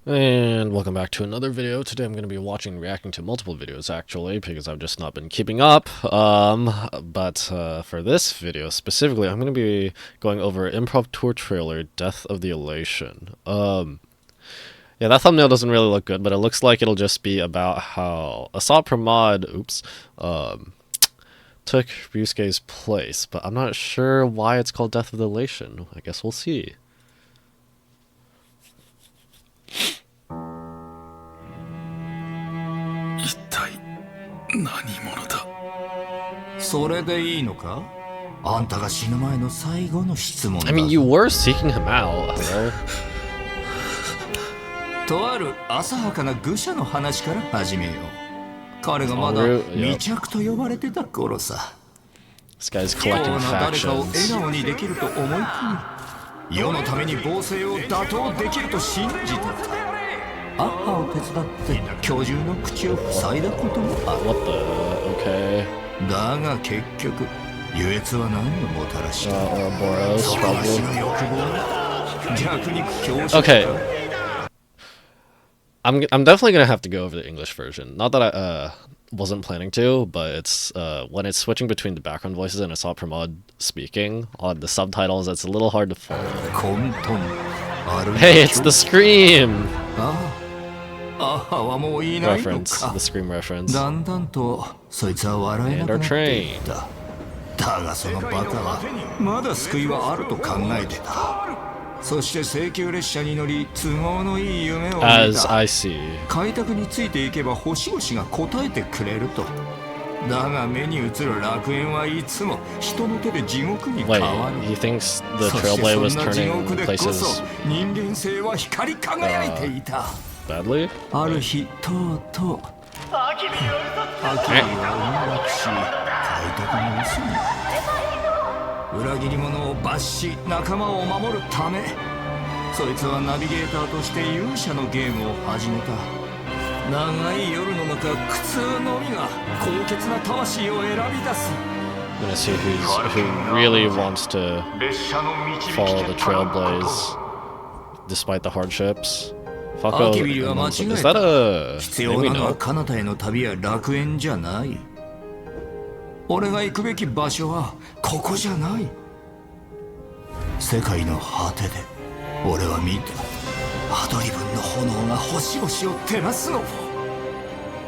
And welcome back to another video. Today I'm going to be reacting to multiple videos actually, because I've just not been keeping up. But for this video specifically, I'm going to be going over Improv Tour trailer, Death of the Elation. Yeah, that thumbnail doesn't really look good, but it looks like it'll just be about how Assault Pramod, took Ryusuke's place, but I'm not sure why it's called Death of the Elation. I guess we'll see. 一体何者だ。それでいいのか？あんたが死ぬ前の最後の質問だ。I mean, you were seeking him out, hello? とある浅はかな愚者の話から始めよう。彼がまだ未着と呼ばれてた頃さ。This guy's 不幸 collecting な誰かを笑 factions. 顔にできると思い込み、世のために暴政を打倒できると信じてた。アッハを手伝って巨獣の口を塞いだこともある。 What the? Okay. だが結局、優越は何をもたらした。 Ouroboros, それは死 probably. の欲望。弱肉強食。 Okay. I'm definitely gonna have to go over the English version. Not that I wasn't planning to, but it's when it's switching between the background voices and Assault Pramod speaking on the subtitles, it's a little hard to follow. Hey, it's the Scream reference. The Scream reference. だんだんとそいつは笑えなくなっていった。だがそのバカはまだ救いはあると考えてた。そして請求列車に乗り都合のいい夢を見た。 As I see. 開拓についていけば星々が答えてくれると。だが目に映る楽園はいつも人の手で地獄に変 Wait, わる。 he thinks the そして Trailblade そ was んな地 turning 獄でこそ places 人間性は光り輝いていた。 badly? ある日とうとうアキビは運絡し開拓の嘘になった。裏切り者を罰し仲間を守るため、そいつはナビゲーターとして勇者のゲームを始めた。長い夜の中、苦痛のみが高潔な魂を選び出す。 I'm gonna see who really wants to follow the Trailblaze despite the hardships. Fuck all. アキビリは間違 Is え that た。 a 必要 maybe なのは no? 彼方への旅や楽園じゃない。俺が行くべき場所はここじゃない。世界の果てで俺は見た。アドリブンの炎が星々を照らすのを。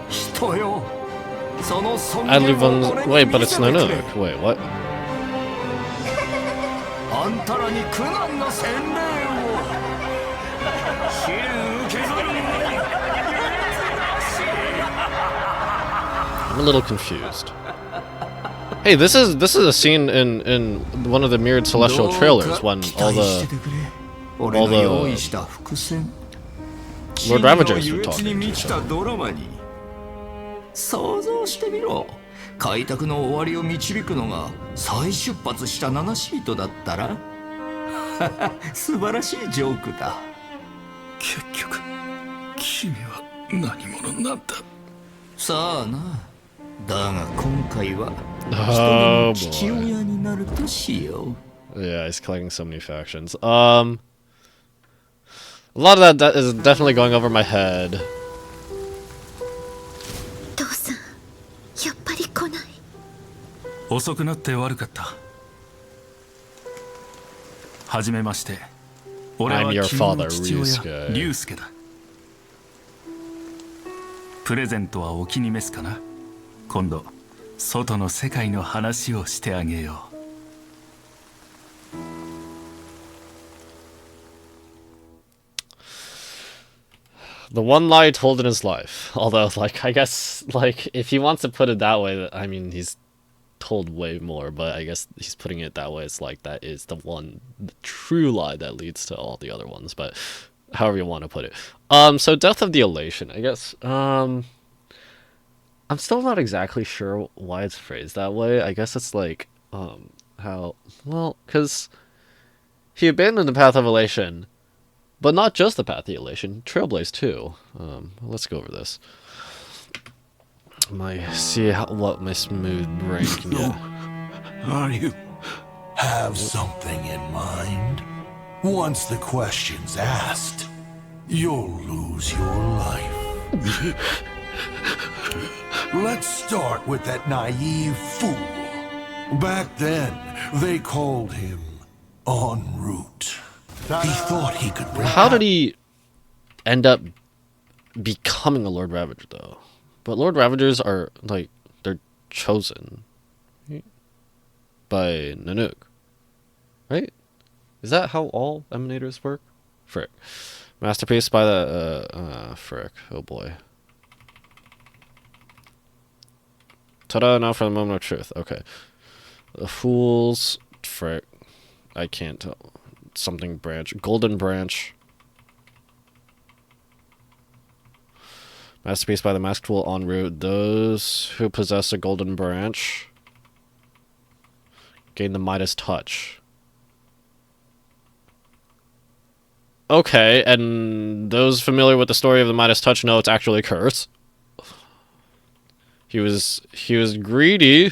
人よ、その尊厳を Advilun. 俺 Wait, に but 見 it's せてくれ。 nanook. Wait, what? あんたらに苦難の洗礼を。試練受け取る者に。 I'm a little confused. Hey, this is a scene in one of the mirrored celestial trailers when all the Lord Ravagers were talking to each other. 想像してみろ。開拓の終わりを導くのが再出発したナナシートだったら。素晴らしいジョークだ。結局君は何者なんだ。さあな。だが今回は Oh 一人の父 boy. 親になるとしよう。 Yeah, he's collecting so many factions. A lot of that is definitely going over my head. 父さん、やっぱり来ない。遅くなって悪かった。はじめまして。俺は I'm your 君の father, 父親 Ryusuke. 龍介だ。プレゼントはお気に召すかな。今度外の世界の話をしてあげよう。 The one lie told in his life. Although, like, I guess, like, if he wants to put it that way, I mean, he's told way more, but I guess he's putting it that way. It's like, that is the true lie that leads to all the other ones, but however you want to put it. So Death of the Elation, I guess, I'm still not exactly sure why it's phrased that way. I guess it's like, because he abandoned the path of elation, but not just the path of elation, Trailblaze too. Let's go over this. What my smooth brain can do. Are you have something in mind? Once the question's asked, you'll lose your life. Let's start with that naive fool. Back then, they called him En route. He thought he could bring How did he end up becoming a Lord Ravager, though? But Lord Ravagers are, like, they're chosen by Nanook, right? Is that how all Emanators work? Frick. Masterpiece by the, frick. Oh boy. Ta-da, now for the moment of truth. Okay. The Fools, frick. I can't tell. Something branch. Golden branch. Masterpiece by the Masked Fool en route. Those who possess a golden branch gain the Midas touch. Okay, and those familiar with the story of the Midas touch know it's actually a curse. He was greedy,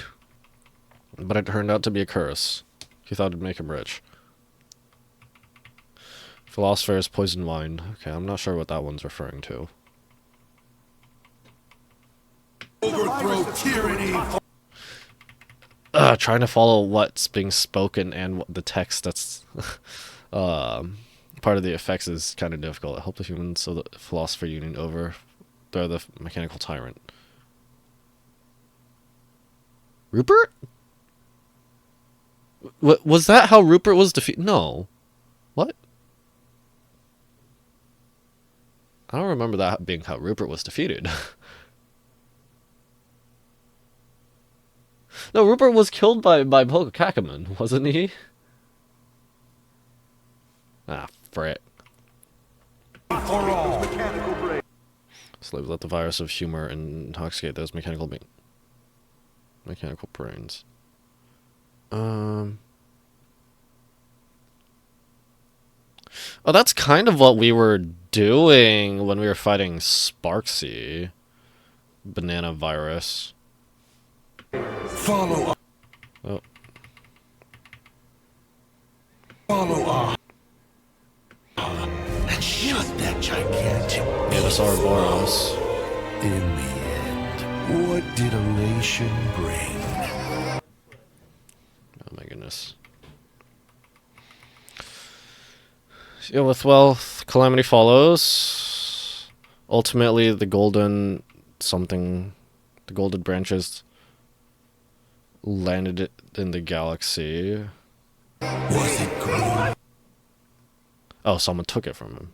but it turned out to be a curse. He thought it'd make him rich. Philosopher's poison wine. Okay, I'm not sure what that one's referring to. overthrow tyranny. Trying to follow what's being spoken and what the text that's part of the effects is kind of difficult. Help the humans so the philosopher union over. They're the mechanical tyrant. Rupert? Was that how Rupert was defeated? No. What? I don't remember that being how Rupert was defeated. No, Rupert was killed by Polka Kakaman, wasn't he? Ah, frick. Slaves let the virus of humor intoxicate those mechanical brains. Oh, that's kind of what we were doing when we were fighting Sparksy. Banana virus. Follow up. Oh. Follow up. And shut that gigantic Yeah, the Ouroboros. In the end, what did Elation bring? Oh my goodness. Yeah, with wealth, calamity follows. Ultimately, the golden branches landed in the galaxy. Was it good? Oh, someone took it from him.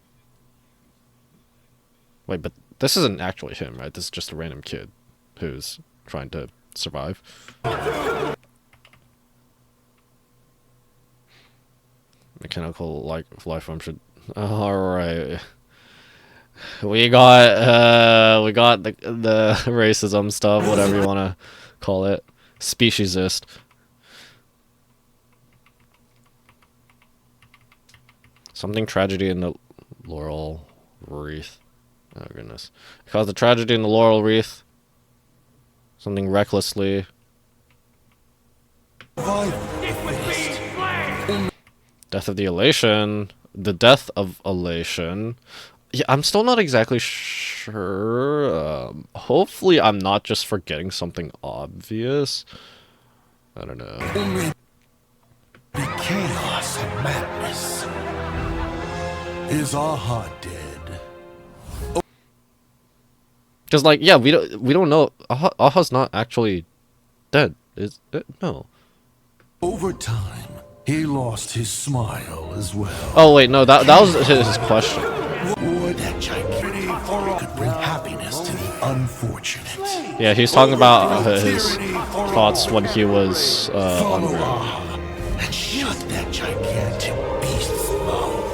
Wait, but this isn't actually him, right? This is just a random kid who's trying to survive. Mechanical life form should. All right. We got the racism stuff, whatever you want to call it, speciesist. Something tragedy in the laurel wreath. Oh goodness! Caused a tragedy in the laurel wreath. Something recklessly. Death of the Elation. The death of Elation. Yeah, I'm still not exactly sure. Hopefully I'm not just forgetting something obvious. I don't know. Only the chaos and madness. Is Aha dead? Because like, yeah, we don't know. Aha's not actually dead, is it? No. Over time, he lost his smile as well. Oh wait, no, that was his question. Would that gigantic could bring happiness to the unfortunate? Yeah, he's talking about his thoughts when he was Follow on. Aha and shut that gigantic beast's mouth.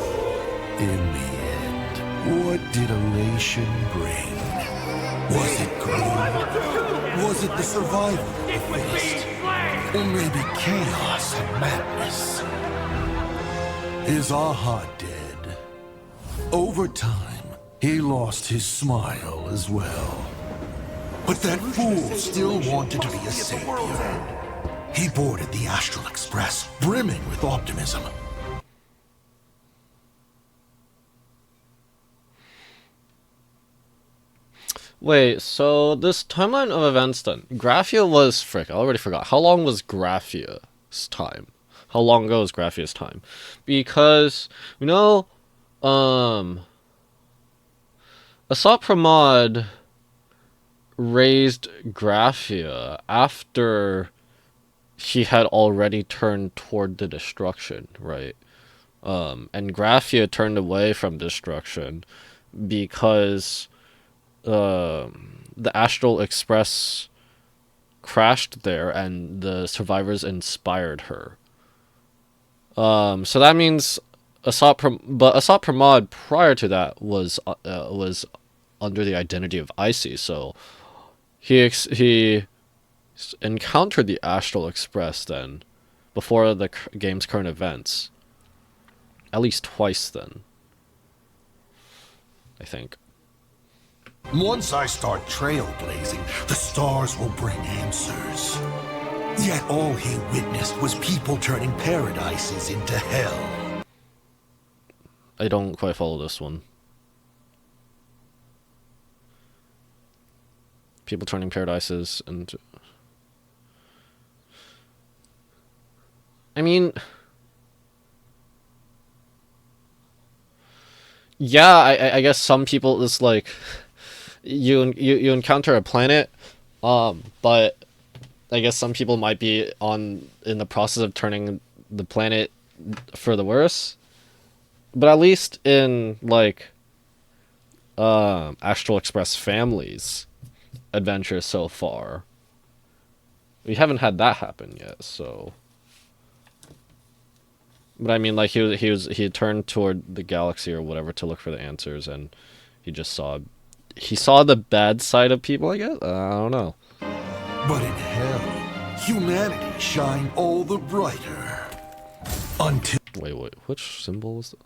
In the end, what did Elation bring? Was it good? Was it the survival of the fittest? Or maybe chaos and madness? Is Aha dead? Over time, he lost his smile as well. But that fool still wanted to be a savior. He boarded the Astral Express, brimming with optimism. Wait, so this timeline of events then. Graphia was frick, I already forgot. How long was Graphia's time? How long ago was Graphia's time? Because you know, Assault Pramod raised Graphia after he had already turned toward the destruction, right? And Graphia turned away from destruction because the Astral Express crashed there and the survivors inspired her. So that means Assault Pramod prior to that was under the identity of Icy, so he encountered the Astral Express then before the game's current events. At least twice then, I think. Once I start trailblazing, the stars will bring answers. Yet all he witnessed was people turning paradises into hell. I don't quite follow this one. People turning paradises into... I mean... Yeah, I guess some people, it's like... You encounter a planet, but I guess some people might be in the process of turning the planet for the worse. But at least in, like, Astral Express Family's adventure so far, we haven't had that happen yet, so... But I mean, like, he turned toward the galaxy or whatever to look for the answers, and he just saw... He saw the bad side of people, I guess? I don't know. But in hell, humanity shined all the brighter. Until... Wait, which symbol is that?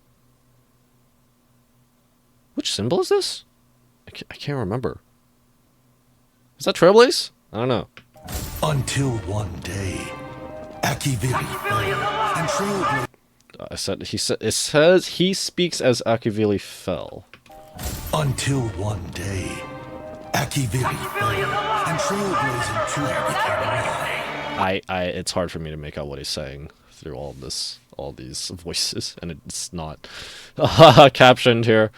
Which symbol is this? I can't remember. Is that Trailblaze? I don't know. Until one day, Akivili fell, and Trailblaze... It says he speaks as Akivili fell. Until one day, Akivili fell, and Trailblazing 2 became alive. It's hard for me to make out what he's saying through all these voices, and it's not captioned here.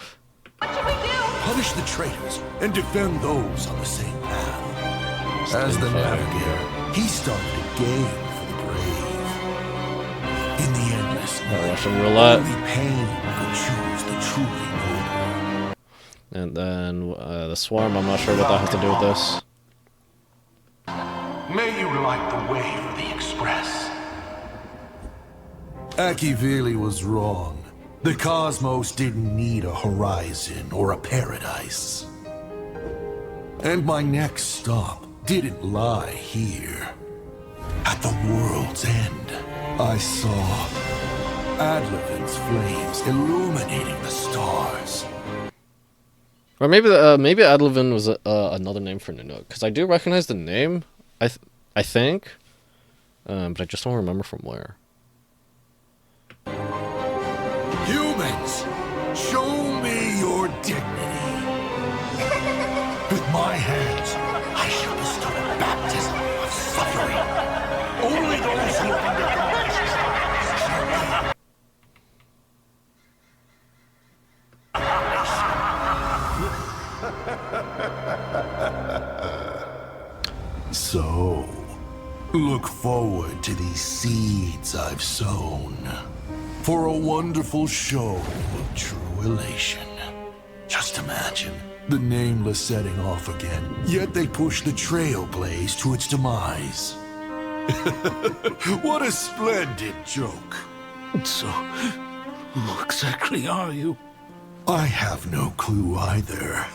Punish the traitors and defend those on the same path. As the navigator, he started a game for the brave. In the endless night, Russian roulette. only pain could choose the truly noble. And then the swarm. I'm not sure what that has to do with this. May you light the way for the Express. Akivili was wrong. The cosmos didn't need a horizon or a paradise. And my next stop didn't lie here. At the world's end, I saw Advilun's flames illuminating the stars. Or maybe maybe Advilun was another name for Nanook, because I do recognize the name. I think, but I just don't remember from where. Humans, show me your dignity. With my hands, I shall bestow a baptism of suffering. Only those who have undergone shall be. So, look forward to these seeds I've sown. For a wonderful show of true elation. Just imagine the Nameless setting off again, yet they push the Trailblaze to its demise. What a splendid joke. So, who exactly are you? I have no clue either.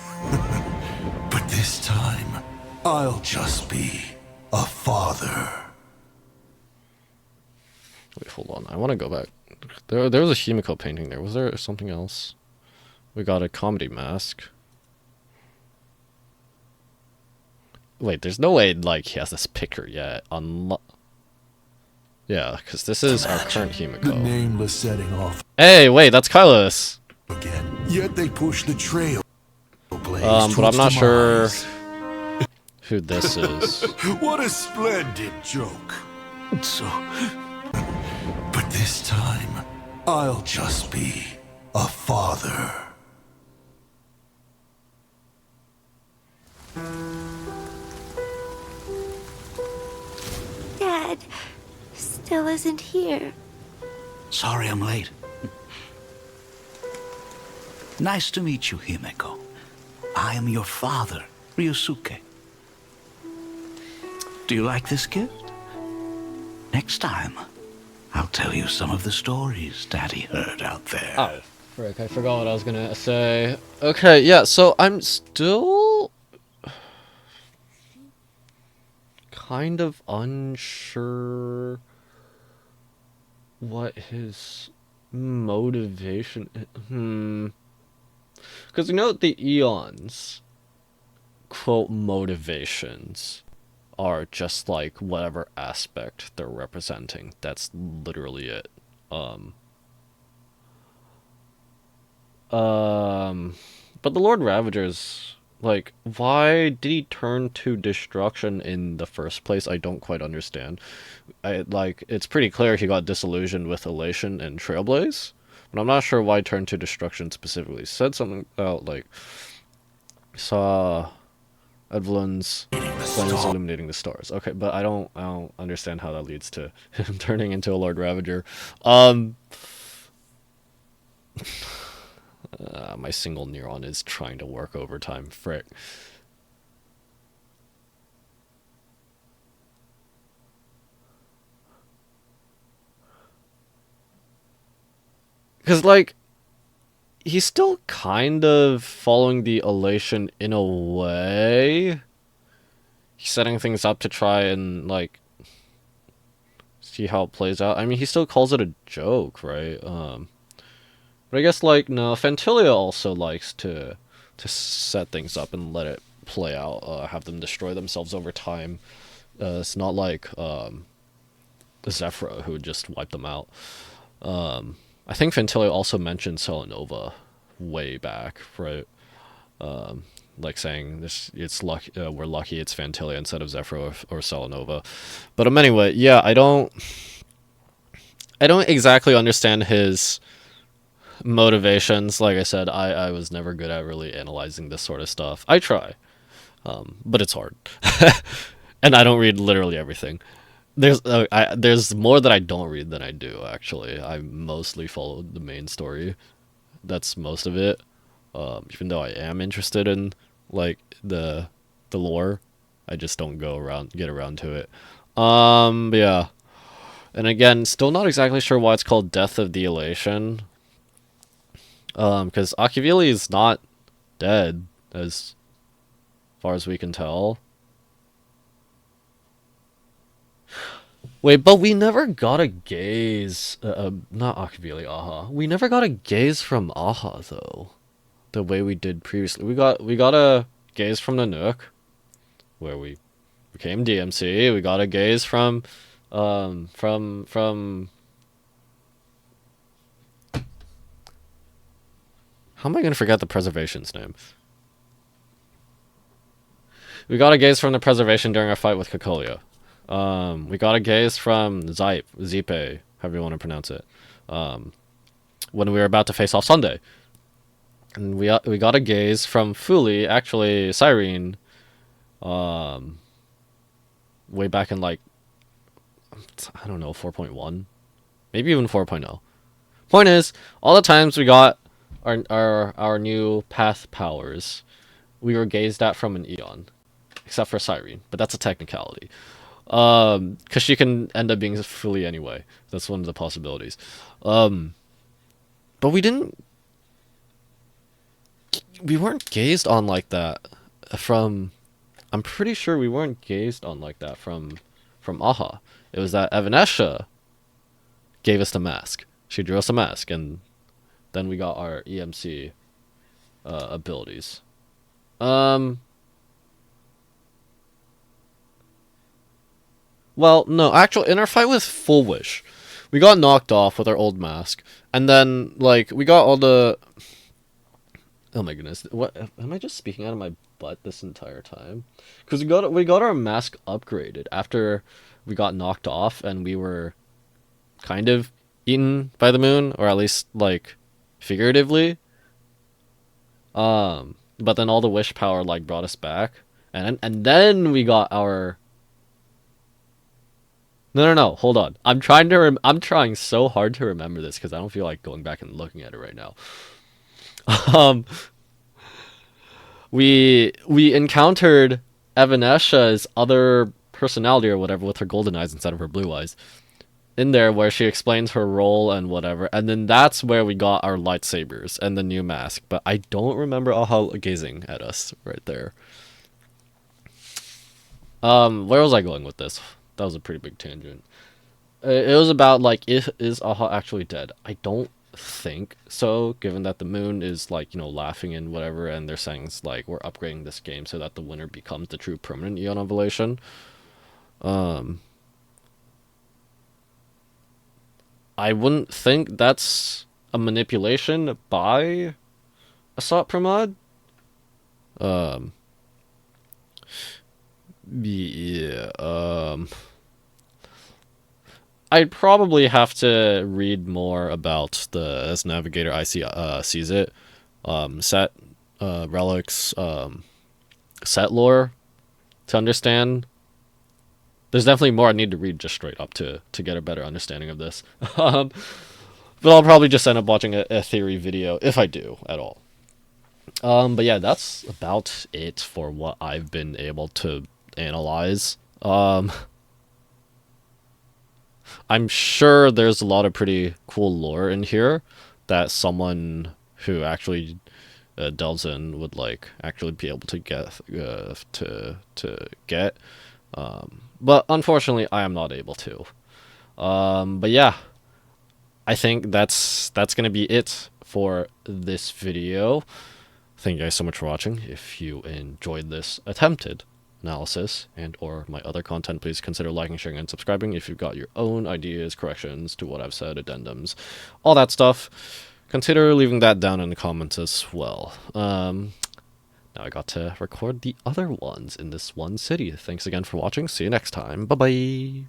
But this time, I'll just be a father. Wait, hold on. I want to go back. There was a Himiko painting there. Was there something else? We got a comedy mask. Wait, there's no way, like, he has this picture yet. Yeah, because this is our current Himiko. The Nameless setting off Hey, wait, that's Kylos. again. Yet they push the Trailblaze blaze But I'm towards not sure demise. who this is. What a splendid joke. So, But this time, I'll just be a father. Dad still isn't here. sorry I'm late. Nice to meet you, Himeko. I am your father, Ryusuke. Do you like this gift? Next time, I'll tell you some of the stories Daddy heard out there. Oh, frick, I forgot what I was gonna say. Okay, yeah, so I'm still kind of unsure what his motivation because you know the Eons quote motivations are just like whatever aspect they're representing. That's literally it. But the Lord Ravager's like, why did he turn to destruction in the first place? I don't quite understand. It's pretty clear he got disillusioned with Elation and Trailblaze, but I'm not sure why turn to destruction specifically. Said something about like saw advilun's flames illuminating the stars. Okay, but I don't understand how that leads to him turning into a Lord Ravager. My single neuron is trying to work overtime. Frick. Because, like, he's still kind of following the Elation in a way. He's setting things up to try and, like, see how it plays out. I mean, he still calls it a joke, right? But I guess, like, no, Fantilia also likes to set things up and let it play out, have them destroy themselves over time. It's not like Zephyra, who would just wipe them out. I think Fantilia also mentioned Celanova way back, right? Like saying this, it's lucky, we're lucky it's Fantilia instead of Zephyra or Celanova. But anyway, yeah, I don't exactly understand his motivations. Like I said, I was never good at really analyzing this sort of stuff. I try, but it's hard. And I don't read literally everything. There's more that I don't read than I do, actually. I mostly followed the main story. That's most of it. Even though I am interested in like the lore, I just don't get around to it. But yeah. And again, still not exactly sure why it's called Death of the Elation. Because Akivili is not dead, as far as we can tell. Wait, but we never got a gaze. Not Akivili, Aha. We never got a gaze from Aha though, the way we did previously. We got a gaze from nanook, where we became DMC. We got a gaze from. How am I gonna forget the preservation's name? We got a gaze from the preservation during our fight with Kokolia. We got a gaze from Zipe, however you want to pronounce it, when we were about to face off Sunday. And we got a gaze from Fuli, actually Cyrene, way back in like, I don't know, 4.1, maybe even 4.0. Point is, all the times we got our new path powers, we were gazed at from an Eon, except for Cyrene, but that's a technicality. Because she can end up being fully anyway. That's one of the possibilities. But we weren't gazed on like that from. I'm pretty sure we weren't gazed on like that from Aha. It was that Evanesha gave us the mask. She drew us a mask, and then we got our EMC abilities. Well, no, actually, in our fight with Full Wish, we got knocked off with our old mask, and then, like, we got all the... Oh my goodness. What am I just speaking out of my butt this entire time? Because we got our mask upgraded after we got knocked off and we were kind of eaten by the moon, or at least like figuratively. But then all the wish power like brought us back. And then we got our No, hold on. I'm trying so hard to remember this because I don't feel like going back and looking at it right now. Um we encountered Evanesha's other personality or whatever with her golden eyes instead of her blue eyes in there, where she explains her role and whatever, and then that's where we got our lightsabers and the new mask. But I don't remember Aha gazing at us right there. Where was I going with this? That was a pretty big tangent. It was about like, is Aha actually dead? I don't think so, given that the moon is like, you know, laughing and whatever, and they're saying it's like we're upgrading this game so that the winner becomes the true permanent Eon of Elation. I wouldn't think that's a manipulation by Asat Pramod. Yeah. I'd probably have to read more about the as Navigator sees it, set relics, set lore to understand. There's definitely more I need to read just straight up to get a better understanding of this. But I'll probably just end up watching a theory video if I do at all. But yeah, that's about it for what I've been able to analyze. I'm sure there's a lot of pretty cool lore in here that someone who actually delves in would like actually be able to get to get. But unfortunately, I am not able to. But yeah, I think that's gonna be it for this video. Thank you guys so much for watching. If you enjoyed this attempted analysis and or my other content, please consider liking, sharing, and subscribing. If you've got your own ideas, corrections to what I've said, addendums, all that stuff, consider leaving that down in the comments as well. Now I got to record the other ones in this one city. Thanks again for watching. See you next time. Bye-bye.